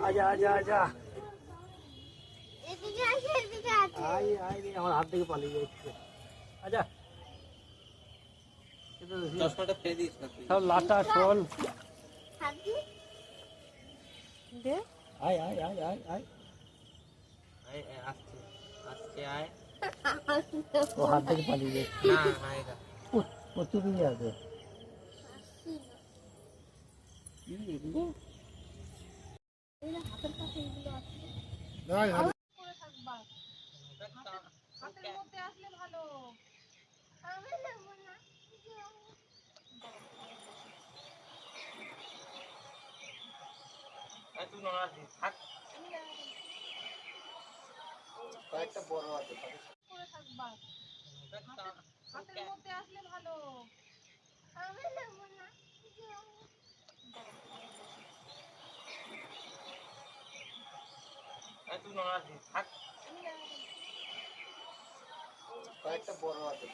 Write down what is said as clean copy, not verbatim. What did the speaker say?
आजा आजा आजा এদিকে আসে এদিকে আছে आई आई नहीं हमारे हाथ থেকে পালিয়ে যাচ্ছে आजा চশমাটা ফেলে দিস না তুই। सब लाटा शॉल হাতি দে आई आई आई आई आई আয়, আয়, আসছে আসছে আয়। वो हाथ থেকে পালিয়ে যাচ্ছে না আয়গা। वो चुप ही আছে এরা হাতের কাছে এগুলো আছে হাতের মধ্যে আসলে ভালো। আমি নেব না আয়, তুই নড়া দিস থাক। কয়েকটা বড় আছে করে থাকবা হাতের মধ্যে আসলে ভালো। আমি নেব না আয়, তুই নড়া দিস থাক। কয়েকটা বড় আছে